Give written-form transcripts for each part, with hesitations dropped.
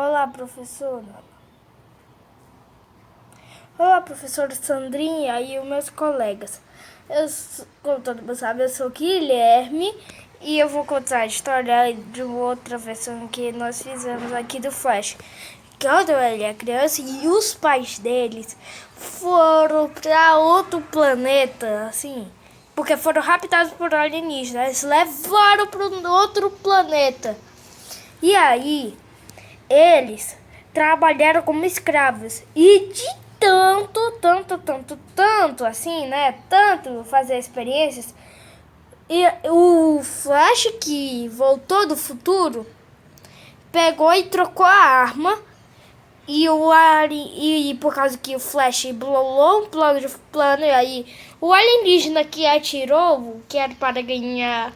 Olá, professora. Olá, professora Sandrinha e os meus colegas. Como todo mundo sabe, eu sou Guilherme e eu vou contar a história de outra versão que nós fizemos aqui do Flash. Quando ele é criança e os pais deles foram para outro planeta, assim, porque foram raptados por alienígenas. Eles levaram para um outro planeta. E aí, eles trabalharam como escravos. E de tanto assim, né? Tanto fazer experiências. E o Flash que voltou do futuro pegou e trocou a arma. E por causa que o Flash bolou um plano, e aí o alienígena que atirou, que era para ganhar,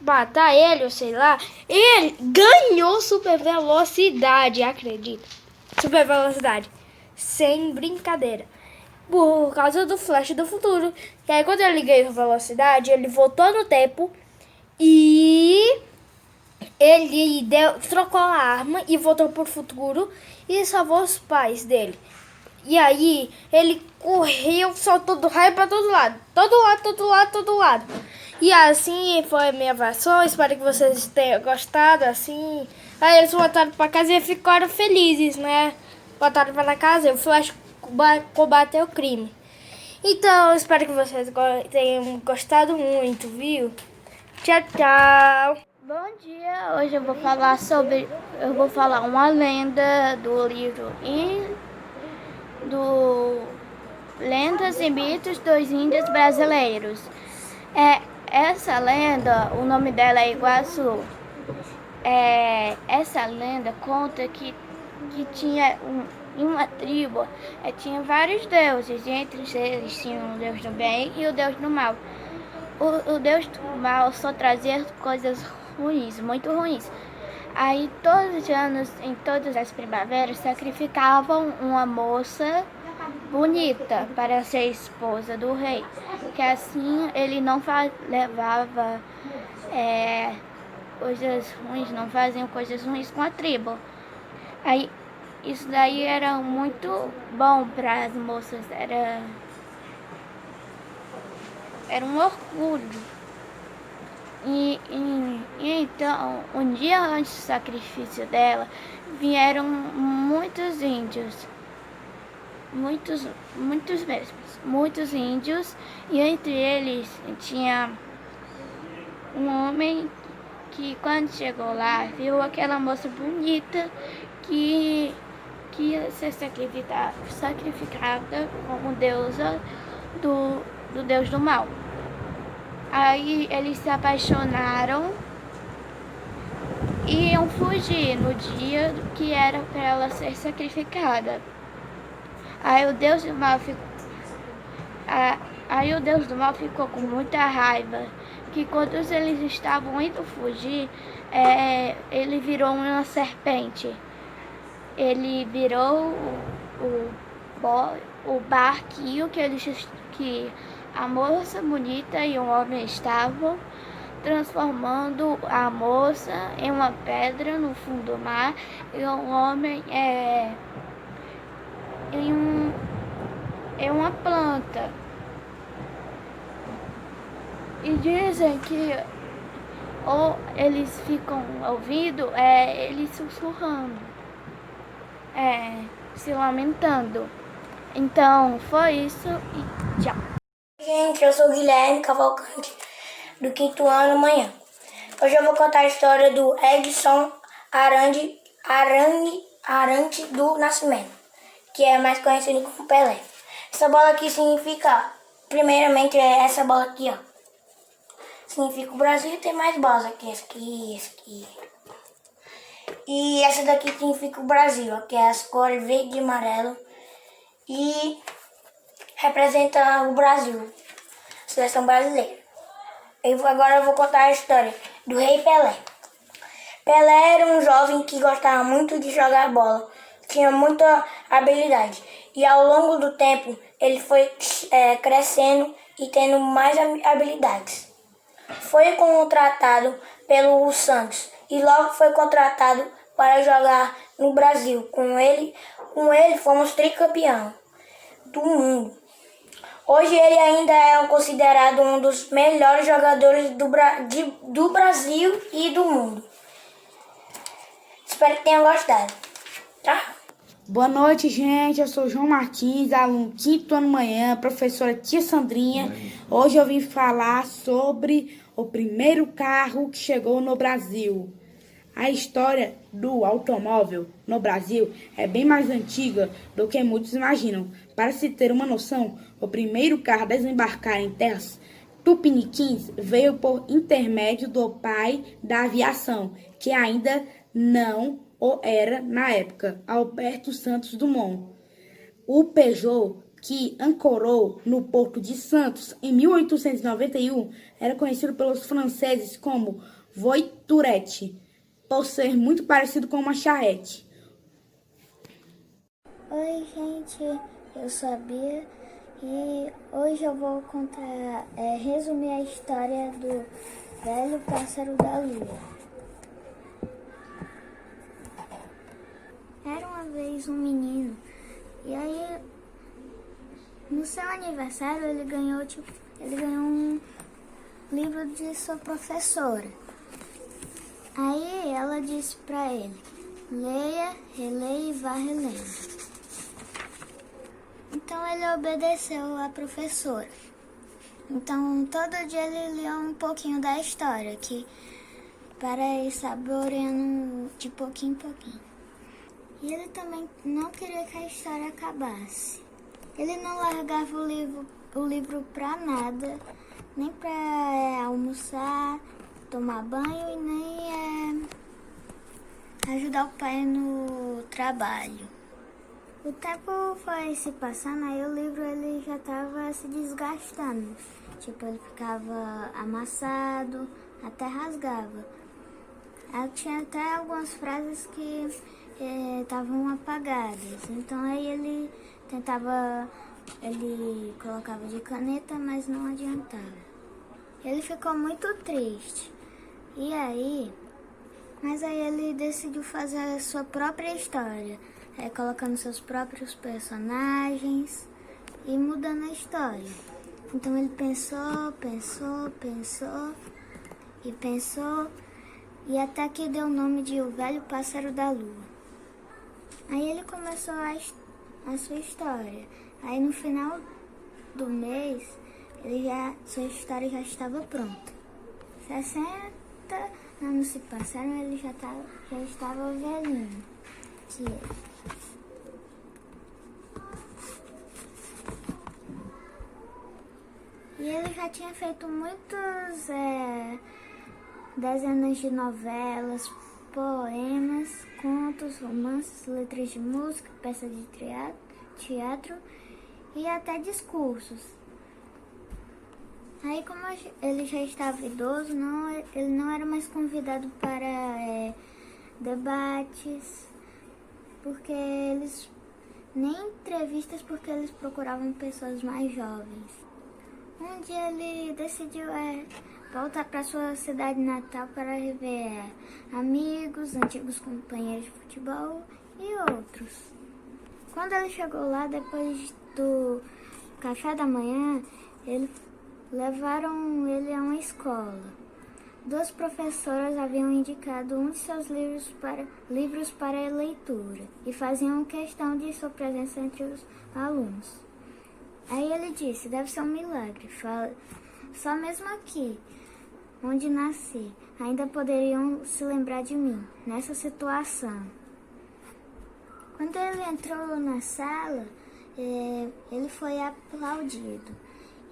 matar ele, ou sei lá, ele ganhou super velocidade, acredita? Super velocidade. Sem brincadeira. Por causa do Flash do futuro. E aí quando ele ganhou velocidade, ele voltou no tempo e ele trocou a arma e voltou pro futuro e salvou os pais dele. E aí ele correu, soltou do raio pra todo lado. Todo lado. E assim foi a minha versão. Espero que vocês tenham gostado. Assim. Aí eles voltaram pra casa e ficaram felizes, né? Voltaram pra casa e o Flash combateu o crime. Então, espero que vocês tenham gostado muito, viu? Tchau, tchau. Bom dia, hoje eu vou falar uma lenda do livro do Lendas e Mitos dos Índios Brasileiros. Essa lenda, o nome dela é Iguaçu. Essa lenda conta que tinha em uma tribo, tinha vários deuses, e entre eles tinha o deus do bem e o deus do mal. O deus do mal só trazia coisas ruins, muito ruins. Aí todos os anos, em todas as primaveras, sacrificavam uma moça bonita para ser esposa do rei, que assim ele não levava coisas ruins, não faziam coisas ruins com a tribo. Aí isso daí era muito bom para as moças, era um orgulho. E então, um dia antes do sacrifício dela, vieram muitos índios, muitos mesmos, muitos índios, e entre eles tinha um homem que quando chegou lá, viu aquela moça bonita que ia ser sacrificada como deusa do deus do mal. Aí eles se apaixonaram e iam fugir no dia que era para ela ser sacrificada. Aí o Deus do Mal ficou com muita raiva, que quando eles estavam indo fugir, ele virou uma serpente. Ele virou o barquinho que a moça bonita e o homem estavam, transformando a moça em uma pedra no fundo do mar e o homem em uma planta. E dizem que ou eles ficam ouvindo eles sussurrando, se lamentando. Então foi isso e tchau. Gente, eu sou o Guilherme Cavalcante, do 5º ano amanhã. Hoje eu vou contar a história do Edson Arantes do Nascimento, que é mais conhecido como Pelé. Essa bola aqui significa, primeiramente, essa bola aqui, ó. Significa o Brasil, e tem mais bolas aqui, essa aqui. E essa daqui significa o Brasil, ó, que é as cores verde e amarelo. E representa o Brasil, a seleção brasileira. Agora eu vou contar a história do Rei Pelé. Pelé era um jovem que gostava muito de jogar bola, tinha muita habilidade. E ao longo do tempo ele foi crescendo e tendo mais habilidades. Foi contratado pelo Santos e logo foi contratado para jogar no Brasil. Com ele fomos tricampeão do mundo. Hoje ele ainda é considerado um dos melhores jogadores do Brasil e do mundo. Espero que tenham gostado. Tá? Boa noite, gente. Eu sou João Martins, aluno 5º ano manhã, professora Tia Sandrinha. Hoje eu vim falar sobre o primeiro carro que chegou no Brasil. A história do automóvel no Brasil é bem mais antiga do que muitos imaginam. Para se ter uma noção, o primeiro carro a desembarcar em terras tupiniquins veio por intermédio do pai da aviação, que ainda não o era na época, Alberto Santos Dumont. O Peugeot, que ancorou no Porto de Santos em 1891, era conhecido pelos franceses como Voiturette, por ser muito parecido com uma charrete. Oi, gente, eu sou a Bia e hoje eu vou resumir a história do velho pássaro da lua. Era uma vez um menino e aí no seu aniversário ele ganhou um livro de sua professora. Aí ela disse pra ele: leia, releia e vá relendo. Então ele obedeceu à professora. Então todo dia ele lia um pouquinho da história, para ir saboreando de pouquinho em pouquinho. E ele também não queria que a história acabasse. Ele não largava o livro pra nada, nem pra almoçar, tomar banho e nem ajudar o pai no trabalho. O tempo foi se passando, aí o livro ele já estava se desgastando. Ele ficava amassado, até rasgava. Aí tinha até algumas frases que estavam apagadas. Então aí ele colocava de caneta, mas não adiantava. Ele ficou muito triste. Mas aí ele decidiu fazer a sua própria história, colocando seus próprios personagens e mudando a história. Então ele pensou e até que deu o nome de O Velho Pássaro da Lua. Aí ele começou a sua história. Aí no final do mês, sua história já estava pronta. 60 anos se passaram, ele já estava velhinho. E ele já tinha feito muitos dezenas de novelas, poemas, contos, romances, letras de música, peças de teatro e até discursos. Aí, como ele já estava idoso, ele não era mais convidado para debates, nem entrevistas, porque eles procuravam pessoas mais jovens. Um dia ele decidiu voltar para sua cidade natal para rever amigos, antigos companheiros de futebol e outros. Quando ele chegou lá, depois do café da manhã, levaram ele a uma escola. 2 professoras haviam indicado um de seus livros para a leitura e faziam questão de sua presença entre os alunos. Aí ele disse: deve ser um milagre, só mesmo aqui, onde nasci, ainda poderiam se lembrar de mim, nessa situação. Quando ele entrou na sala, ele foi aplaudido.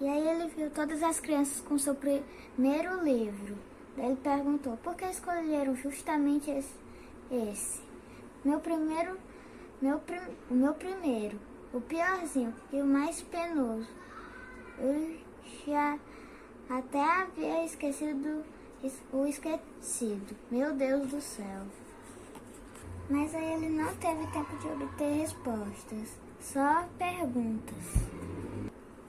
E aí ele viu todas as crianças com seu primeiro livro. Daí ele perguntou: por que escolheram justamente esse? O meu primeiro, o piorzinho e o mais penoso. Eu já até havia esquecido o esquecido. Meu Deus do céu. Mas aí ele não teve tempo de obter respostas, só perguntas.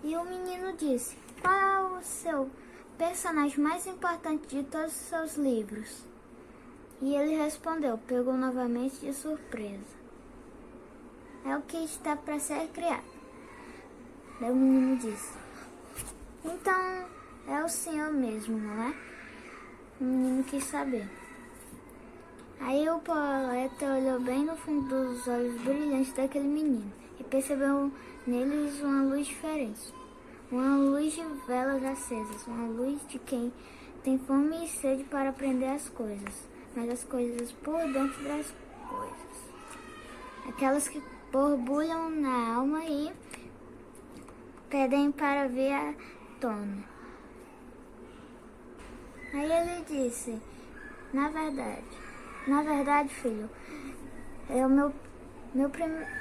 E o menino disse: qual é o seu personagem mais importante de todos os seus livros? E ele respondeu, pegou novamente de surpresa. É o que está para ser criado. Daí o menino disse, então é o senhor mesmo, não é? O menino quis saber. Aí o poeta olhou bem no fundo dos olhos brilhantes daquele menino e percebeu neles uma luz diferente. Uma luz de velas acesas, uma luz de quem tem fome e sede para aprender as coisas, mas as coisas por dentro das coisas. Aquelas que borbulham na alma e pedem para vir à tona. Aí ele disse, na verdade, filho,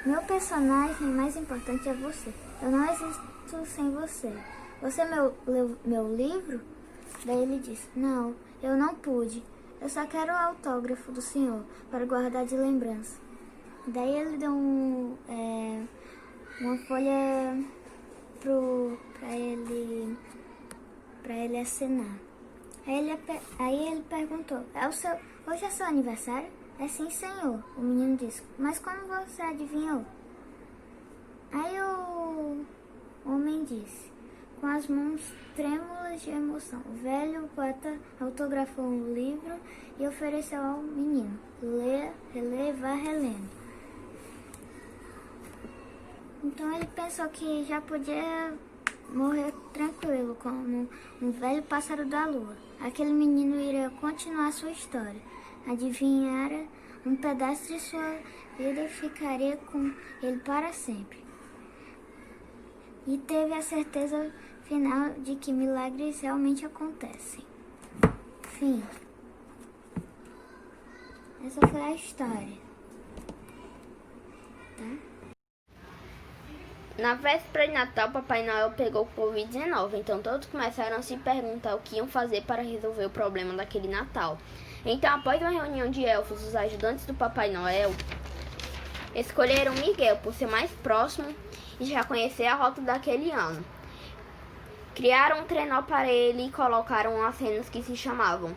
meu personagem mais importante é você. Eu não existo sem você. Você meu livro? Daí ele disse, não, eu não pude. Eu só quero o autógrafo do senhor para guardar de lembrança. Daí ele deu uma folha para ele assinar. Aí ele perguntou, hoje é seu aniversário? É sim, senhor, o menino disse, mas como você adivinhou? Aí o homem disse, com as mãos trêmulas de emoção, o velho poeta autografou um livro e ofereceu ao menino, leia, releia e vá relendo. Então ele pensou que já podia morrer tranquilo, como um velho pássaro da lua. Aquele menino iria continuar sua história. Adivinhara um pedaço de sua vida e ficaria com ele para sempre. E teve a certeza final de que milagres realmente acontecem. Fim. Essa foi a história. Tá? Na véspera de Natal, Papai Noel pegou Covid-19, então todos começaram a se perguntar o que iam fazer para resolver o problema daquele Natal. Então, após uma reunião de elfos, os ajudantes do Papai Noel escolheram Miguel por ser mais próximo e já conhecer a rota daquele ano. Criaram um trenó para ele e colocaram as cenas que se chamavam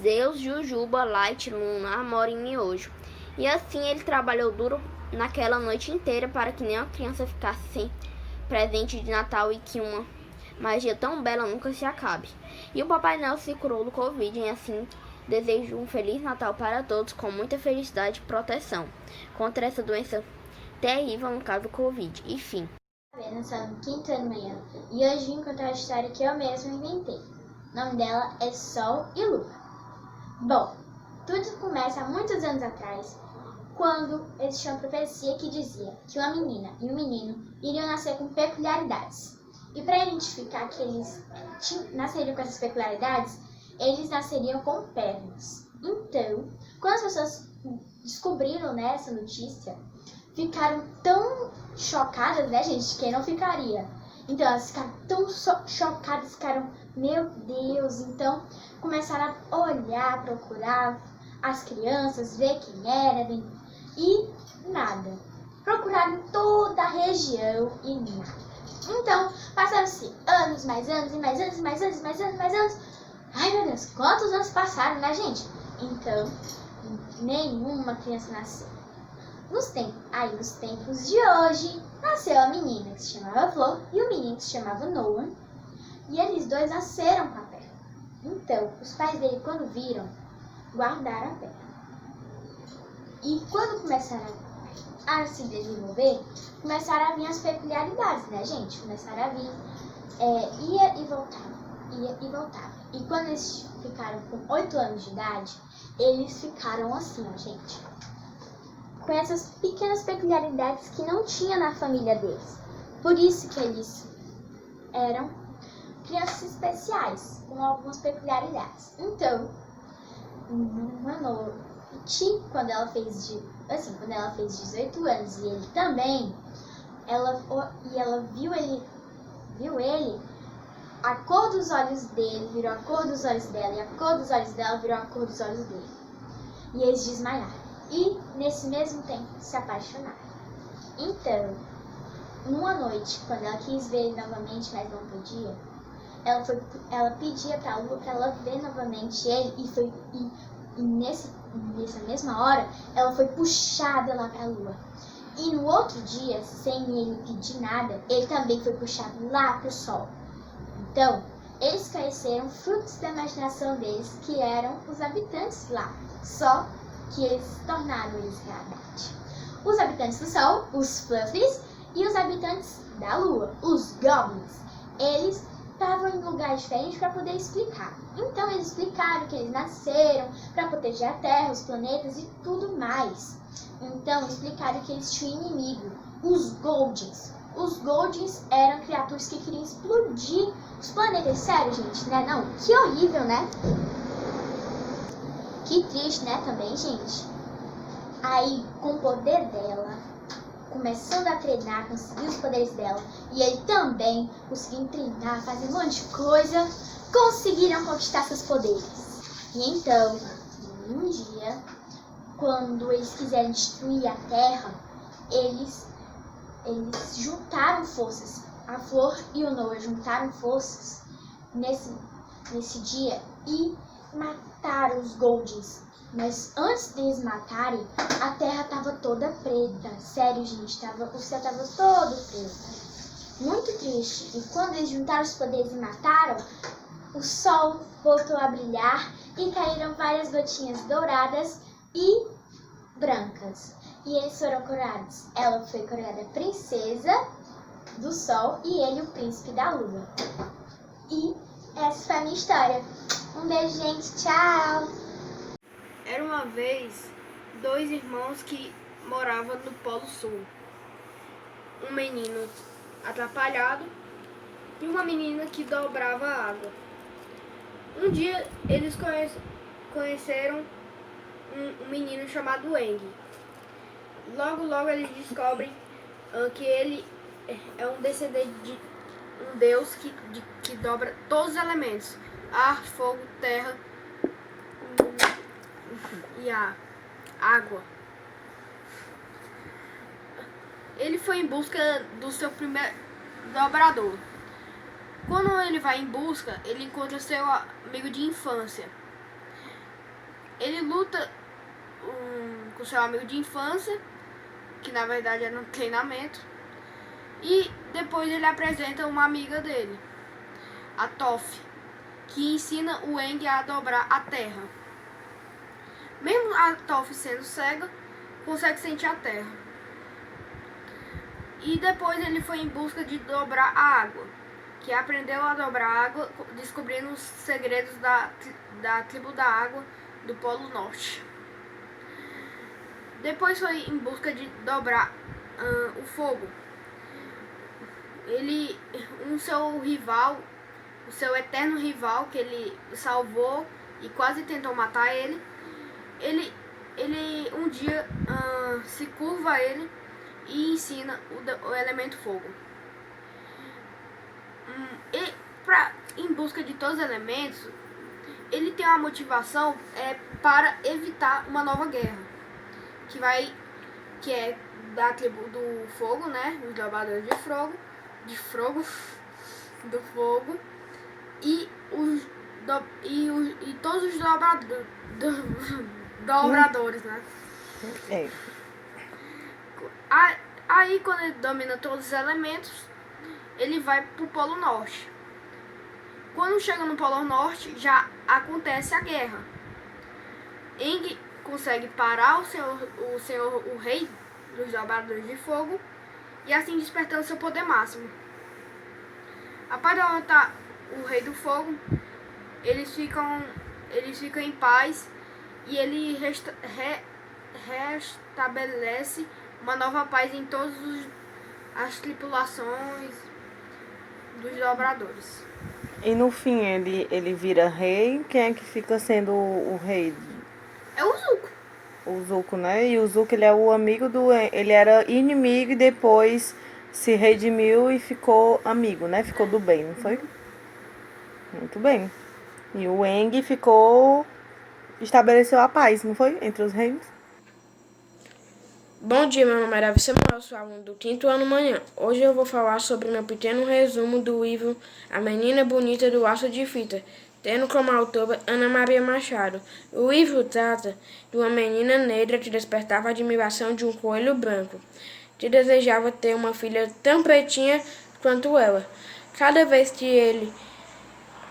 Zeus, Jujuba, Light, Luna, Amor e Miojo. E assim ele trabalhou duro naquela noite inteira para que nenhuma criança ficasse sem presente de Natal e que uma magia tão bela nunca se acabe. E o Papai Noel se curou do Covid e assim desejo um Feliz Natal para todos com muita felicidade e proteção contra essa doença terrível, no caso do Covid. E fim. Eu sou no 5º ano manhã e hoje vim contar a história que eu mesma inventei. O nome dela é Sol e Lua. Bom, tudo começa há muitos anos atrás, quando existia uma profecia que dizia que uma menina e um menino iriam nascer com peculiaridades. E para identificar que eles nasceriam com essas peculiaridades, eles nasceriam com pernas. Então, quando as pessoas descobriram essa notícia, ficaram tão chocadas, né, gente? Quem não ficaria? Então, elas ficaram tão chocadas, ficaram, meu Deus! Então, começaram a olhar, procurar as crianças, ver quem era, e nada. Procuraram em toda a região e nada. Então, passaram-se anos, mais anos, e mais anos, e mais anos, e mais anos, e mais anos. Ai, meu Deus, quantos anos passaram, né, gente? Então, nenhuma criança nasceu. Nos tempos de hoje, nasceu a menina que se chamava Flor e o menino que se chamava Noah. E eles dois nasceram com a perna. Então, os pais dele, quando viram, guardaram a perna. E quando começaram a se desenvolver, começaram a vir as peculiaridades, né, gente? Começaram a vir, ia e voltava. E quando eles ficaram com 8 anos de idade, eles ficaram assim, ó, gente. Com essas pequenas peculiaridades que não tinha na família deles. Por isso que eles eram crianças especiais, com algumas peculiaridades. Então, uma noite, quando ela fez 18 anos e ele também, ela viu ele, a cor dos olhos dele virou a cor dos olhos dela, e a cor dos olhos dela virou a cor dos olhos dele. E eles desmaiaram. E, nesse mesmo tempo, se apaixonaram. Então, numa noite, quando ela quis ver ele novamente, mas não podia, ela pedia para a Lua para ela ver novamente ele, e nessa mesma hora, ela foi puxada lá para a lua. E no outro dia, sem ele pedir nada, ele também foi puxado lá para o sol. Então, eles conheceram frutos da imaginação deles, que eram os habitantes lá. Só que eles tornaram eles realidade. Os habitantes do sol, os Fluffies, e os habitantes da lua, os Goblins. Eles estavam em lugares diferentes para poder explicar. Então eles explicaram que eles nasceram para proteger a Terra, os planetas e tudo mais. Então explicaram que eles tinham inimigo, os Goldins. Os Goldins eram criaturas que queriam explodir os planetas. Sério, gente, né? Não, que horrível, né? Que triste, né, também, gente? Aí, com o poder dela, começando a treinar, conseguiu os poderes dela, e ele também conseguiu treinar, fazer um monte de coisa, conseguiram conquistar seus poderes. E então, um dia, quando eles quiserem destruir a Terra, eles juntaram forças. A Flor e o Noah juntaram forças nesse dia e mataram os Goldins. Mas antes deles matarem, a Terra estava toda preta. Sério, gente, o céu estava todo preto. Muito triste. E quando eles juntaram os poderes e mataram, o sol voltou a brilhar e caíram várias gotinhas douradas e brancas. E eles foram coroados. Ela foi coroada princesa do sol e ele o príncipe da lua. E essa foi a minha história. Um beijo, gente. Tchau! Era uma vez dois irmãos que moravam no Polo Sul. Um menino atrapalhado e uma menina que dobrava a água. Um dia eles conheceram um menino chamado Eng. Logo eles descobrem que ele é um descendente de um deus que dobra todos os elementos: ar, fogo, terra e a água. Ele foi em busca do seu primeiro dobrador. Quando ele vai em busca, ele encontra seu amigo de infância. Ele luta com seu amigo de infância, que na verdade era um treinamento, e depois ele apresenta uma amiga dele, a Toph, que ensina o Eng a dobrar a terra. Mesmo a Toph sendo cega, consegue sentir a terra. E depois ele foi em busca de dobrar a água, que aprendeu a dobrar a água, descobrindo os segredos da tribo da água do Polo Norte. Depois foi em busca de dobrar o fogo. O seu eterno rival, que ele salvou e quase tentou matar ele um dia se curva a ele e ensina o elemento fogo. Em busca de todos os elementos, ele tem uma motivação para evitar uma nova guerra, que é da tribo do fogo, né? Os dobradores do fogo e todos os dobradores, né? Aí quando ele domina todos os elementos, ele vai pro Polo Norte. Quando chega no Polo Norte, já acontece a guerra. Eng consegue parar o rei dos dobradores de fogo e assim despertando seu poder máximo. Após derrotar o rei do fogo, eles ficam em paz e ele restabelece uma nova paz em todas as tripulações dos dobradores. E no fim ele vira rei. Quem é que fica sendo o rei? É o Zuko. O Zuko, né? E o Zuko, ele é o amigo do... Ele era inimigo e depois se redimiu e ficou amigo, né? Ficou do bem, não foi? Muito bem. E o Eng estabeleceu a paz, não foi? Entre os reinos. Bom dia, meu nome é Davi Samuel, sou aluno do 5º ano manhã. Hoje eu vou falar sobre meu pequeno resumo do livro A Menina Bonita do Laço de Fita, tendo como autora Ana Maria Machado. O livro trata de uma menina negra que despertava a admiração de um coelho branco, que desejava ter uma filha tão pretinha quanto ela. Cada vez que ele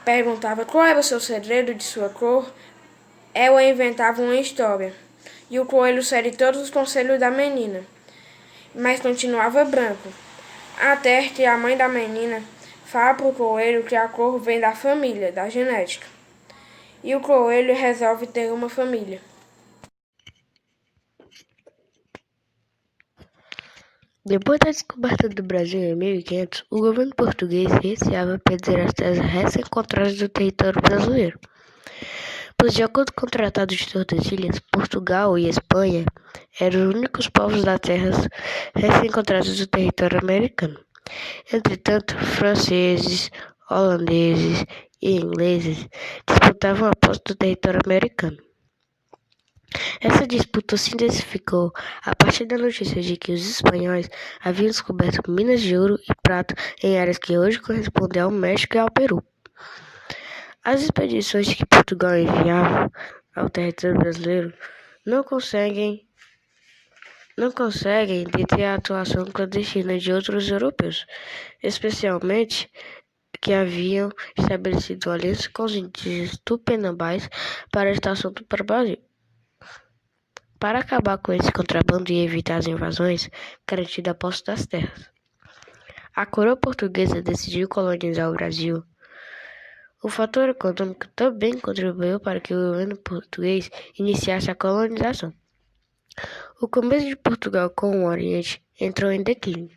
perguntava qual era o seu segredo de sua cor, ela inventava uma história. E o coelho segue todos os conselhos da menina, mas continuava branco. Até que a mãe da menina fala para o coelho que a cor vem da família, da genética. E o coelho resolve ter uma família. Depois da descoberta do Brasil em 1500, o governo português receava perder as terras recém-encontradas do território brasileiro. Pois, de acordo com o Tratado de Tordesilhas, Portugal e Espanha eram os únicos povos das terras recém-encontradas do território americano. Entretanto, franceses, holandeses e ingleses disputavam a posse do território americano. Essa disputa se intensificou a partir da notícia de que os espanhóis haviam descoberto minas de ouro e prata em áreas que hoje correspondem ao México e ao Peru. As expedições que Portugal enviava ao território brasileiro não conseguem deter a atuação clandestina de outros europeus, especialmente que haviam estabelecido aliança com os indígenas tupinambás para a extração do Brasil. Para acabar com esse contrabando e evitar as invasões, garantindo a posse das terras, a coroa portuguesa decidiu colonizar o Brasil. O fator econômico também contribuiu para que o governo português iniciasse a colonização. O comércio de Portugal com o Oriente entrou em declínio,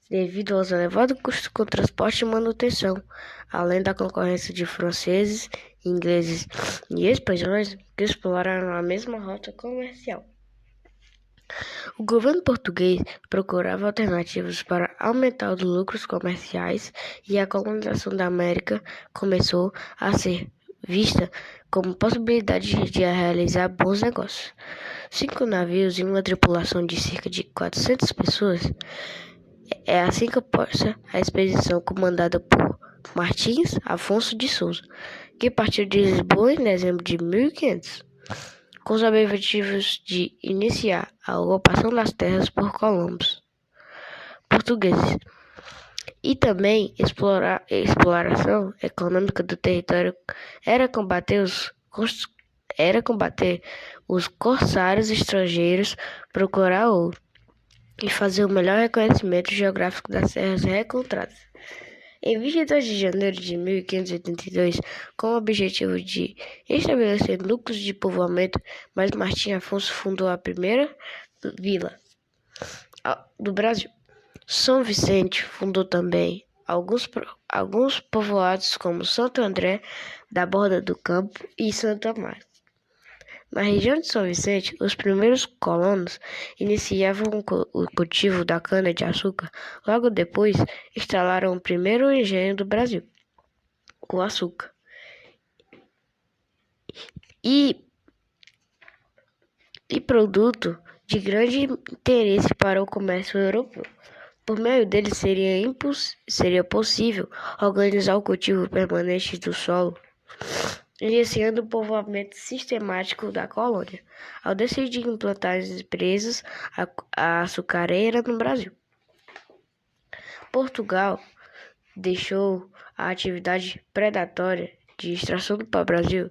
devido aos elevados custos com transporte e manutenção, além da concorrência de franceses, ingleses e espanhóis que exploraram a mesma rota comercial. O governo português procurava alternativas para aumentar os lucros comerciais e a colonização da América começou a ser vista como possibilidade de realizar bons negócios. 5 navios e uma tripulação de cerca de 400 pessoas é assim que começa a expedição comandada por Martins Afonso de Souza, que partiu de Lisboa em dezembro de 1500. Com os objetivos de iniciar a ocupação das terras por colonos portugueses e também exploração econômica do território era combater os corsários estrangeiros, procurar ouro e fazer o melhor reconhecimento geográfico das terras reencontradas. Em 22 de janeiro de 1582, com o objetivo de estabelecer núcleos de povoamento, Martim Afonso fundou a primeira vila do Brasil. São Vicente fundou também alguns povoados como Santo André da Borda do Campo e Santa Maria. Na região de São Vicente, os primeiros colonos iniciavam o cultivo da cana-de-açúcar. Logo depois, instalaram o primeiro engenho do Brasil, o açúcar. E produto de grande interesse para o comércio europeu. Por meio dele, seria possível organizar o cultivo permanente do solo, iniciando o povoamento sistemático da colônia, ao decidir implantar as empresas açucareira no Brasil. Portugal deixou a atividade predatória de extração do pau-brasil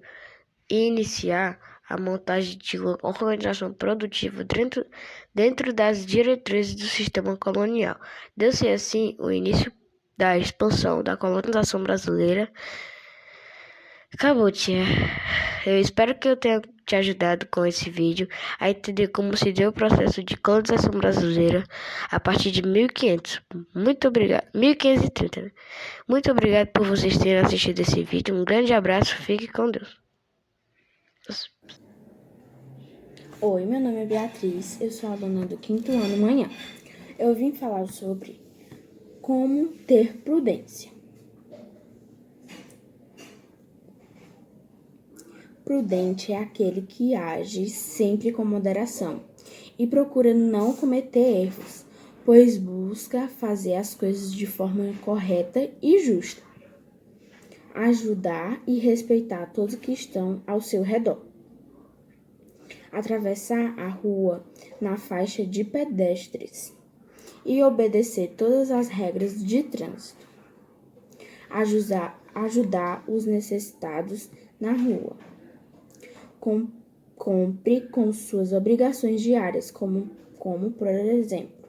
e iniciar a montagem de uma organização produtiva dentro das diretrizes do sistema colonial. Deu-se assim o início da expansão da colonização brasileira. Acabou, tia. Eu espero que eu tenha te ajudado com esse vídeo a entender como se deu o processo de colonização brasileira a partir de 1500. Muito obrigado. 1530, né? Muito obrigado por vocês terem assistido esse vídeo. Um grande abraço. Fique com Deus. Oi, meu nome é Beatriz. Eu sou aluna do 5º ano manhã. Eu vim falar sobre como ter prudência. Prudente é aquele que age sempre com moderação e procura não cometer erros, pois busca fazer as coisas de forma correta e justa. Ajudar e respeitar todos que estão ao seu redor. Atravessar a rua na faixa de pedestres e obedecer todas as regras de trânsito. Ajudar os necessitados na rua. Cumpre com suas obrigações diárias, como por exemplo,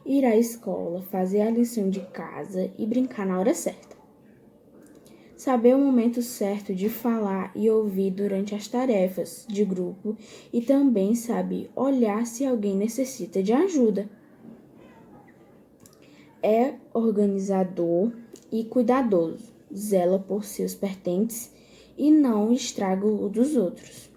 ir à escola, fazer a lição de casa e brincar na hora certa. Saber o momento certo de falar e ouvir durante as tarefas de grupo e também sabe olhar se alguém necessita de ajuda. É organizador e cuidadoso, zela por seus pertences e não estraga o dos outros.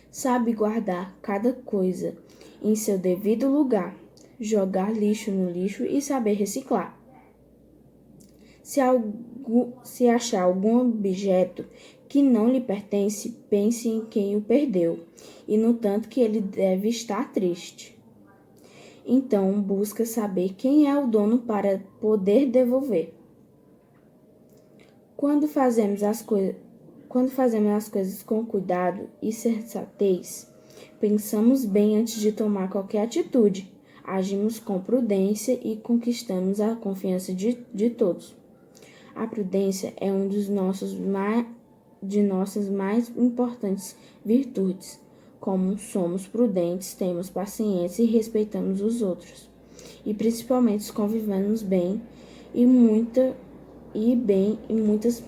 Sabe guardar cada coisa em seu devido lugar, jogar lixo no lixo e saber reciclar. Se achar algum objeto que não lhe pertence, pense em quem o perdeu e no tanto que ele deve estar triste. Então, busca saber quem é o dono para poder devolver. Quando fazemos as coisas com cuidado e sensatez, pensamos bem antes de tomar qualquer atitude, agimos com prudência e conquistamos a confiança de todos. A prudência é um de nossas mais importantes virtudes. Como somos prudentes, temos paciência e respeitamos os outros. E principalmente convivemos bem e muitas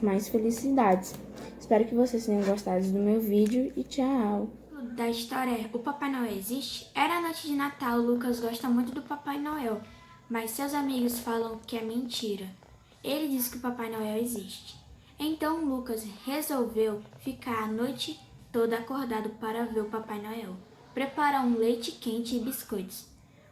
mais felicidades. Espero que vocês tenham gostado do meu vídeo e tchau! Da história O Papai Noel Existe? Era noite de Natal, Lucas gosta muito do Papai Noel, mas seus amigos falam que é mentira. Ele diz que o Papai Noel existe. Então Lucas resolveu ficar a noite toda acordado para ver o Papai Noel. Preparou um leite quente e biscoitos,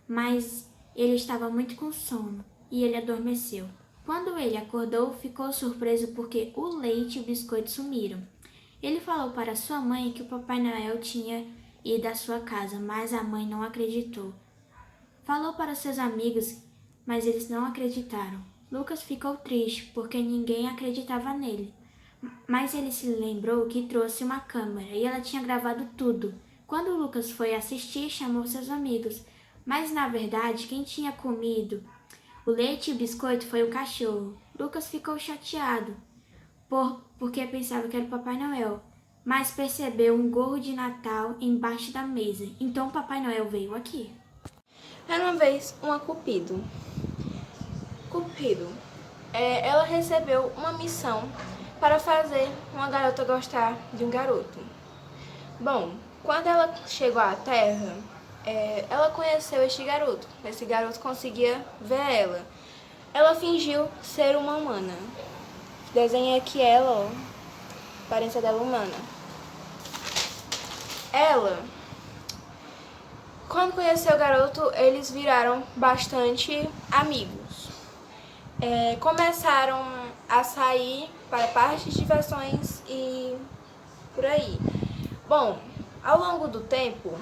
mas ele estava muito com sono e ele adormeceu. Quando ele acordou, ficou surpreso porque o leite e o biscoito sumiram. Ele falou para sua mãe que o Papai Noel tinha ido à sua casa, mas a mãe não acreditou. Falou para seus amigos, mas eles não acreditaram. Lucas ficou triste porque ninguém acreditava nele, mas ele se lembrou que trouxe uma câmera e ela tinha gravado tudo. Quando Lucas foi assistir, chamou seus amigos, mas na verdade quem tinha comido o leite e o biscoito foi o cachorro. Lucas ficou chateado porque pensava que era o Papai Noel, mas percebeu um gorro de Natal embaixo da mesa, então o Papai Noel veio aqui. Era uma vez uma Cupido. Ela recebeu uma missão para fazer uma garota gostar de um garoto. Bom, quando ela chegou à Terra, ela conheceu este garoto. Esse garoto conseguia ver ela. Ela fingiu ser uma humana. Desenhei aqui ela, ó, a aparência dela humana. Ela, quando conheceu o garoto, eles viraram bastante amigos. Começaram a sair para parques de diversões e por aí. Bom, ao longo do tempo,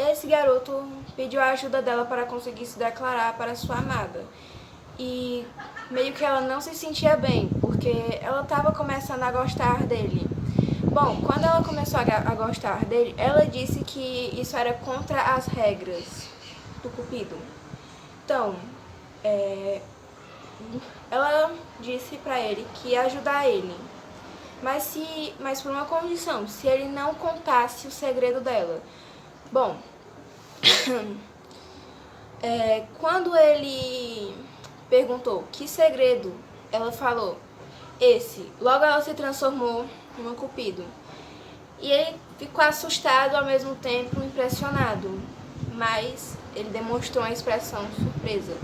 esse garoto pediu a ajuda dela para conseguir se declarar para sua amada. E meio que ela não se sentia bem, porque ela estava começando a gostar dele. Bom, quando ela começou a gostar dele, ela disse que isso era contra as regras do Cupido. Então, ela disse para ele que ia ajudar ele, mas por uma condição, se ele não contasse o segredo dela. Bom, quando ele perguntou que segredo, ela falou esse. Logo ela se transformou numa Cupido. E ele ficou assustado, ao mesmo tempo impressionado, mas ele demonstrou uma expressão surpresa.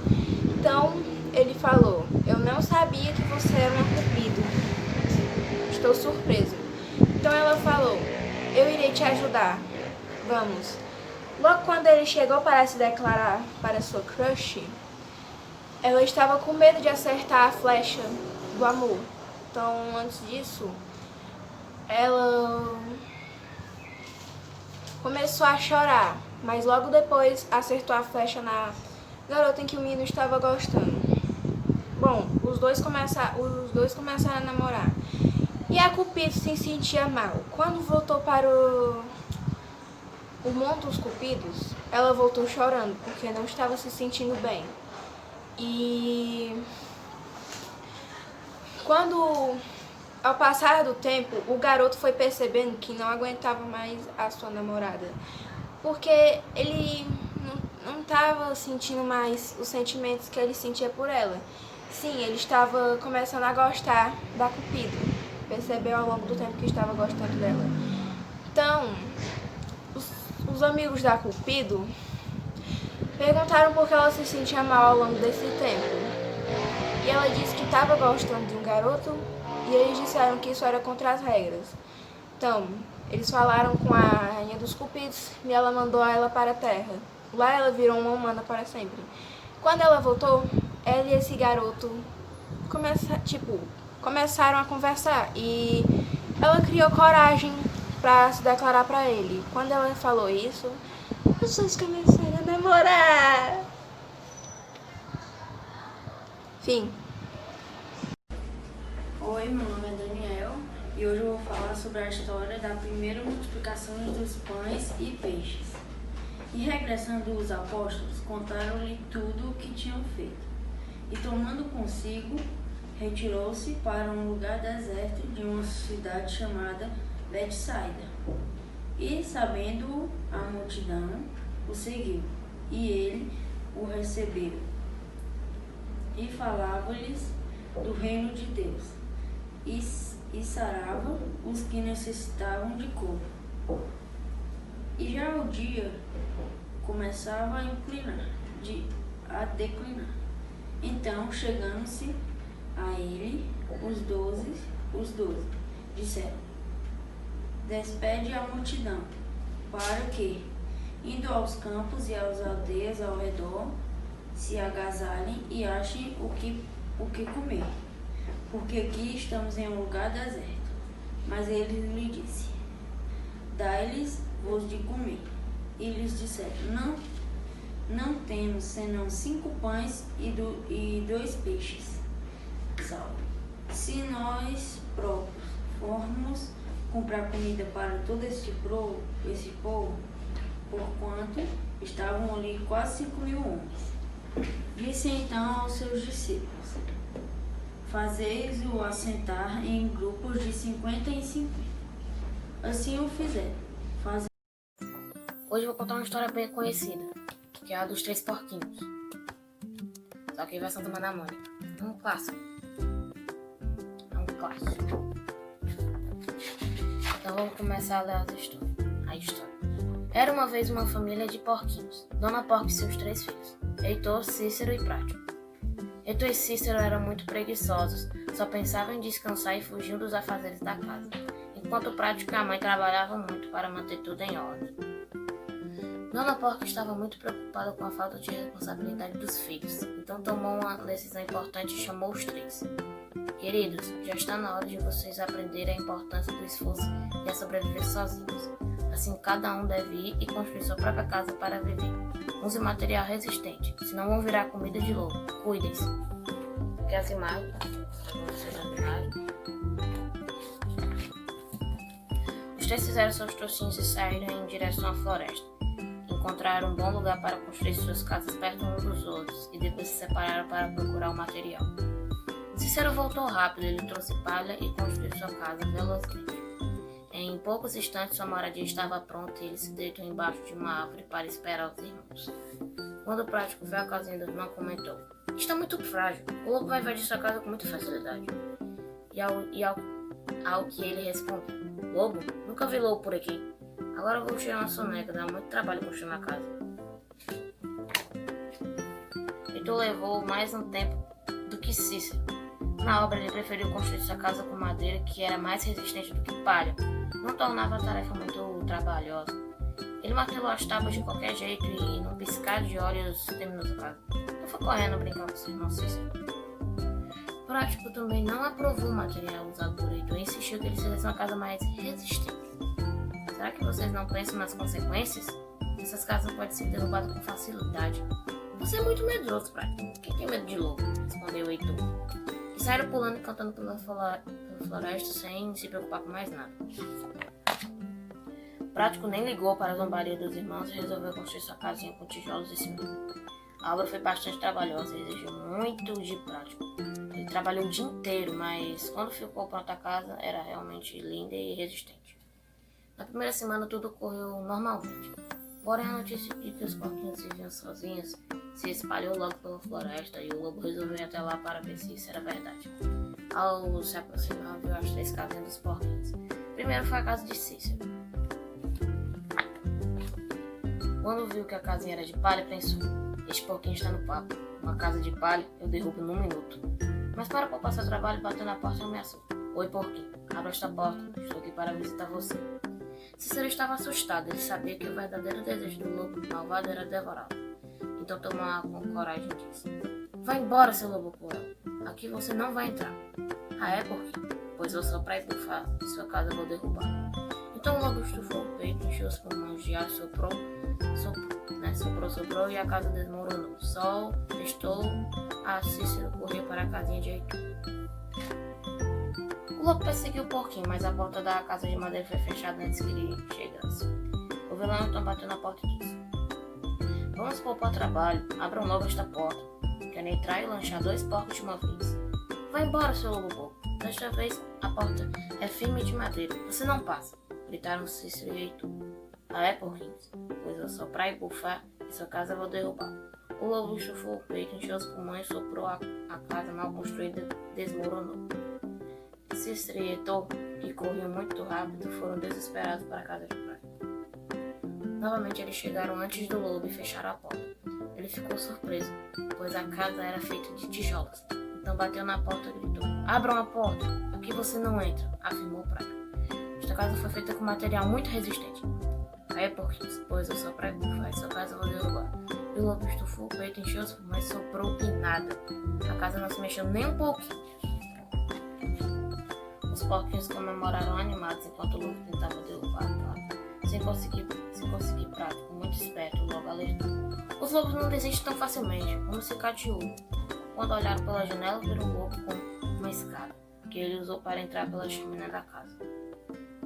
Então ele falou: eu não sabia que você era uma Cupido. Estou surpreso. Então ela falou: eu irei te ajudar. Vamos. Logo quando ele chegou para se declarar para sua crush, ela estava com medo de acertar a flecha do amor. Então, antes disso, ela começou a chorar, mas logo depois acertou a flecha na garota em que o menino estava gostando. Bom, os dois começaram a namorar. E a Cupido se sentia mal. Quando voltou para o mundo dos Cupidos, ela voltou chorando, porque não estava se sentindo bem. E quando, ao passar do tempo, o garoto foi percebendo que não aguentava mais a sua namorada, porque ele não estava sentindo mais os sentimentos que ele sentia por ela. Sim, ele estava começando a gostar da Cupido. Percebeu ao longo do tempo que estava gostando dela. Então, os amigos da Cupido perguntaram por que ela se sentia mal ao longo desse tempo. E ela disse que estava gostando de um garoto e eles disseram que isso era contra as regras. Então, eles falaram com a rainha dos Cupidos e ela mandou ela para a Terra. Lá ela virou uma humana para sempre. Quando ela voltou, ela e esse garoto começaram a conversar e ela criou coragem para se declarar para ele. Quando ela falou isso, os dois começaram a namorar. Fim. Oi, meu nome é Daniel e hoje eu vou falar sobre a história da primeira multiplicação dos pães e peixes. E regressando os apóstolos, contaram-lhe tudo o que tinham feito. E tomando consigo, retirou-se para um lugar deserto de uma cidade chamada Betsaida. E, sabendo a multidão, o seguiu, e ele o recebeu. E falava-lhes do reino de Deus, e sarava os que necessitavam de cura. E já o dia começava a declinar. Então, chegando-se a ele, os doze disseram: despede a multidão, para que, indo aos campos e às aldeias ao redor, se agasalhem e achem o que comer, porque aqui estamos em um lugar deserto. Mas ele lhe disse: dai-lhes-vos de comer. E lhes disseram: não temos senão 5 pães e 2 peixes. Salve. Se nós próprios formos comprar comida para todo esse povo, porquanto estavam ali quase 5.000 homens. Disse então aos seus discípulos: fazeis-o assentar em grupos de 50 em 50. Assim o fizeram. Hoje eu vou contar uma história bem conhecida, que é a dos 3 porquinhos. Só que versão Turma da Mônica. É um clássico. Então vamos começar a ler a história. Era uma vez uma família de porquinhos. Dona Porca e seus 3 filhos, Heitor, Cícero e Prático. Heitor e Cícero eram muito preguiçosos, só pensavam em descansar e fugiam dos afazeres da casa, enquanto Prático e a mãe trabalhavam muito para manter tudo em ordem. Dona Porca estava muito preocupada com a falta de responsabilidade dos filhos, então tomou uma decisão importante e chamou os 3. Queridos, já está na hora de vocês aprenderem a importância do esforço e a sobreviver sozinhos. Assim, cada um deve ir e construir sua própria casa para viver. Use material resistente, senão vão virar comida de lobo. Cuidem-se. Aqui as imagens. Os 3 fizeram seus trocinhos e saíram em direção à floresta. Encontraram um bom lugar para construir suas casas perto uns dos outros e depois se separaram para procurar o material. Cícero voltou rápido, ele trouxe palha e construiu sua casa velozmente. Em poucos instantes sua moradia estava pronta e ele se deitou embaixo de uma árvore para esperar os irmãos. Quando o Prático viu a casinha do irmão, comentou: está muito frágil, o lobo vai invadir sua casa com muita facilidade. Ao que ele respondeu: lobo? Nunca vi lobo por aqui. Agora eu vou tirar uma soneca, dá muito trabalho construir uma casa. Heitor levou mais um tempo do que Cícero. Na obra, ele preferiu construir sua casa com madeira, que era mais resistente do que palha. Não tornava a tarefa muito trabalhosa. Ele martelou as tábuas de qualquer jeito e, num piscar de olhos, terminou sua casa. Não foi correndo brincar com seu irmão Cícero. Prático também não aprovou o material usado por Heitor e insistiu que ele fizesse uma casa mais resistente. Será que vocês não pensam nas consequências? Essas casas podem ser derrubadas com facilidade. Você é muito medroso, Prático. Quem tem medo de lobo? Respondeu Heitor. E saíram pulando e cantando pela floresta sem se preocupar com mais nada. Prático nem ligou para a zombaria dos irmãos e resolveu construir sua casinha com tijolos e cimento. A obra foi bastante trabalhosa e exigiu muito de Prático. Ele trabalhou o dia inteiro, mas quando ficou pronta a casa, era realmente linda e resistente. Na primeira semana tudo correu normalmente. Porém, a notícia de que os porquinhos viviam sozinhos se espalhou logo pela floresta e o lobo resolveu ir até lá para ver se isso era verdade. Ao se aproximar, viu as 3 casinhas dos porquinhos. Primeiro foi a casa de Cícero. Quando viu que a casinha era de palha, pensou: este porquinho está no papo. Uma casa de palha eu derrubo num minuto. Mas para poupar seu trabalho, bateu na porta e ameaçou: oi, porquinho, abra esta porta, estou aqui para visitar você. Cícero estava assustado, ele sabia que o verdadeiro desejo do lobo malvado era devorá-lo. Então tomou com coragem e disse: vá embora, seu lobo cruel, aqui você não vai entrar. Ah, é, porquinho? Pois vou soprar e bufar, e sua casa eu vou derrubar. Então o lobo estufou o peito, encheu os pulmões de ar, soprou, e a casa desmoronou. O sol restou, a Cícero correu para a casinha de Heitor. O lobo perseguiu o porquinho, mas a porta da casa de madeira foi fechada antes que ele chegasse. O vilão então bateu na porta e disse: vamos poupar trabalho, abram logo esta porta. Quero entrar e lanchar 2 porcos de uma vez. Vá embora, seu lobo bobo. Desta vez a porta é firme de madeira, você não passa. Gritaram Cícero e Heitor. Ah, é, porquinhos? Pois eu soprar e bufar e sua casa eu vou derrubar. O lobo estufou o peito, encheu os pulmões, soprou a casa mal construída desmoronou. Cícero e Heitor, que corriam muito rápido, foram desesperados para a casa de Prático. Novamente eles chegaram antes do lobo e fecharam a porta. Ele ficou surpreso, pois a casa era feita de tijolos. Então bateu na porta e gritou: abram a porta, aqui você não entra, afirmou Prático. Esta casa foi feita com material muito resistente. Aí, porquinhos, pois eu soprar e bufar, sua casa eu vou derrubar. E o lobo estufou o peito, encheu os pulmões, soprou e nada. A casa não se mexeu nem um pouquinho. Os porquinhos comemoraram animados enquanto o lobo tentava derrubar a casa. Sem conseguir Prático, muito esperto, logo alertou: os lobos não desistem tão facilmente, vamos ficar de olho. Quando olharam pela janela, viram um lobo com uma escada, que ele usou para entrar pela chaminé da casa.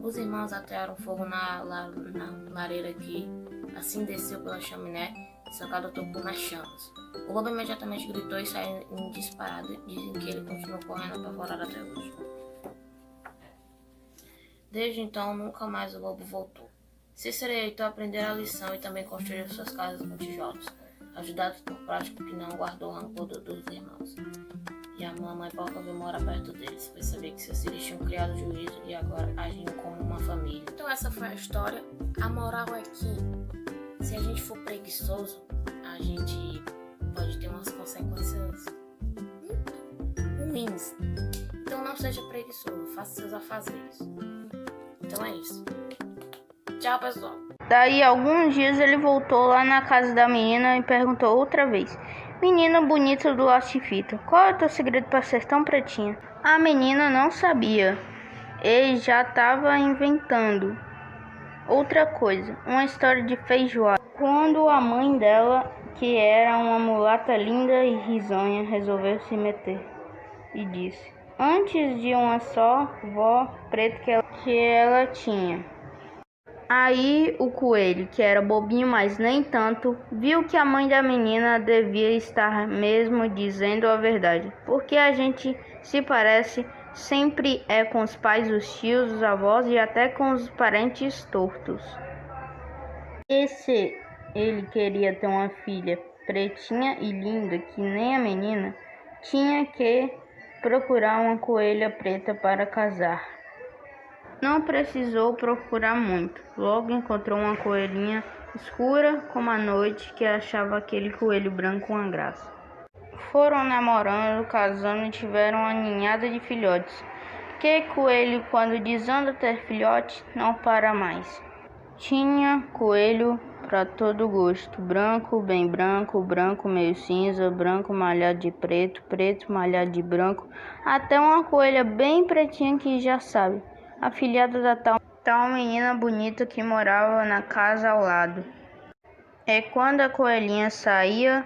Os irmãos atearam fogo na lareira que assim desceu pela chaminé e seu cara tocou nas chamas. O lobo imediatamente gritou e saiu em disparado. Dizem que ele continuou correndo apavorado até hoje. Desde então, nunca mais o lobo voltou. Cícero e Heitor aprenderam a lição e também construíram suas casas com tijolos, ajudados por Prático, que não guardou o rancor dos irmãos. E a mamãe porca veio morar perto deles, pois sabia que seus filhos tinham criado juízo e agora agiam como uma família. Então essa foi a história. A moral é que se a gente for preguiçoso, a gente pode ter umas consequências ruins. Então não seja preguiçoso, faça seus afazeres. Então é isso. Tchau, pessoal. Daí, alguns dias, ele voltou lá na casa da menina e perguntou outra vez: menina bonita do laço de fita, qual é o teu segredo para ser tão pretinha? A menina não sabia. Ele já estava inventando outra coisa, uma história de feijoada. Quando a mãe dela, que era uma mulata linda e risonha, resolveu se meter e disse: antes de uma só vó preta que ela tinha. Aí o coelho, que era bobinho, mas nem tanto, viu que a mãe da menina devia estar mesmo dizendo a verdade, porque a gente se parece sempre é com os pais, os tios, os avós e até com os parentes tortos. E se ele queria ter uma filha pretinha e linda que nem a menina, tinha que procurar uma coelha preta para casar. Não precisou procurar muito. Logo encontrou uma coelhinha escura como a noite que achava aquele coelho branco uma graça. Foram namorando, casando e tiveram uma ninhada de filhotes. Que coelho, quando desanda ter filhote, não para mais. Tinha coelho para todo gosto. Branco, bem branco, branco meio cinza, branco malhado de preto, preto malhado de branco. Até uma coelha bem pretinha que já sabe. A filhada da tal menina bonita que morava na casa ao lado. É quando a coelhinha saía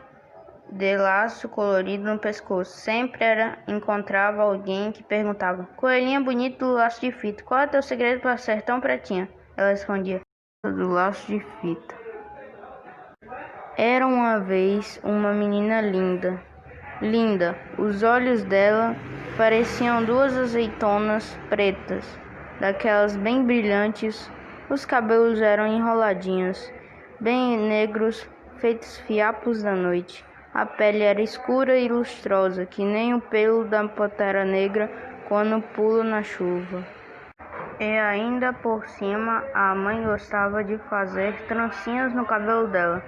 de laço colorido no pescoço. Sempre encontrava alguém que perguntava: Coelhinha bonita do laço de fita, qual é teu segredo para ser tão pretinha? Ela respondia: do laço de fita. Era uma vez uma menina linda. Os olhos dela pareciam duas azeitonas pretas, daquelas bem brilhantes. Os cabelos eram enroladinhos, bem negros, feitos fiapos da noite. A pele era escura e lustrosa, que nem o pelo da pantera negra quando pula na chuva. E ainda por cima, a mãe gostava de fazer trancinhas no cabelo dela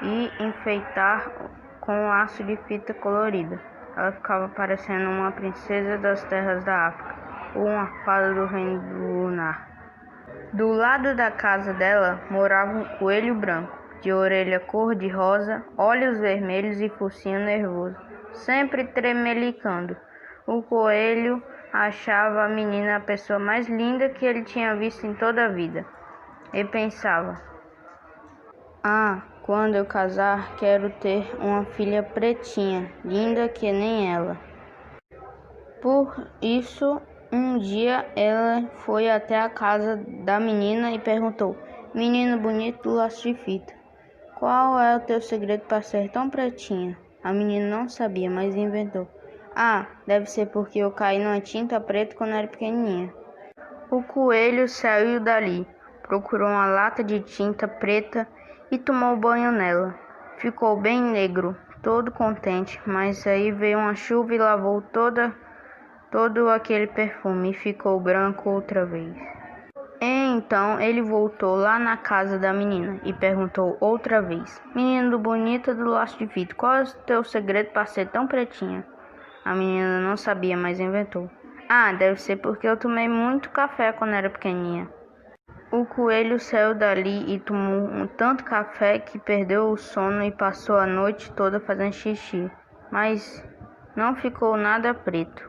e enfeitar com laço de fita colorida. Ela ficava parecendo uma princesa das terras da África ou uma fada do reino lunar. Do lado da casa dela morava um coelho branco, de orelha cor-de-rosa, olhos vermelhos e focinho nervoso, sempre tremelicando. O coelho achava a menina a pessoa mais linda que ele tinha visto em toda a vida. E pensava: quando eu casar, quero ter uma filha pretinha, linda que nem ela. Por isso, um dia ela foi até a casa da menina e perguntou: Menino bonito do laço de fita, qual é o teu segredo para ser tão pretinha? A menina não sabia, mas inventou: deve ser porque eu caí numa tinta preta quando era pequenininha. O coelho saiu dali, procurou uma lata de tinta preta e tomou banho nela. Ficou bem negro, todo contente, mas aí veio uma chuva e lavou todo aquele perfume e ficou branco outra vez. Então ele voltou lá na casa da menina e perguntou outra vez: Menino bonita do laço de fita, qual é o teu segredo para ser tão pretinha? A menina não sabia, mas inventou: deve ser porque eu tomei muito café quando era pequenininha. O coelho saiu dali e tomou tanto café que perdeu o sono e passou a noite toda fazendo xixi, mas não ficou nada preto.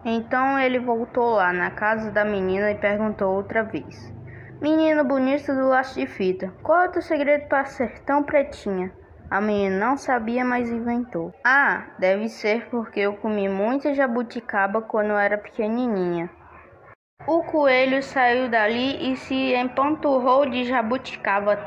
Então ele voltou lá na casa da menina e perguntou outra vez: Menino bonito do laço de fita, qual é o teu segredo para ser tão pretinha? A menina não sabia, mas inventou: deve ser porque eu comi muita jabuticaba quando eu era pequenininha. O coelho saiu dali e se empanturrou de jabuticaba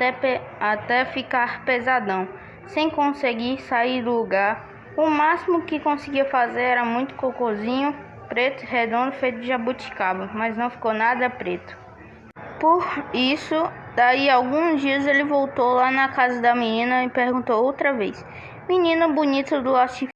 até ficar pesadão, sem conseguir sair do lugar. O máximo que conseguia fazer era muito cocôzinho preto e redondo feito de jabuticaba, mas não ficou nada preto. Por isso, daí a alguns dias ele voltou lá na casa da menina e perguntou outra vez: Menina bonita do laço de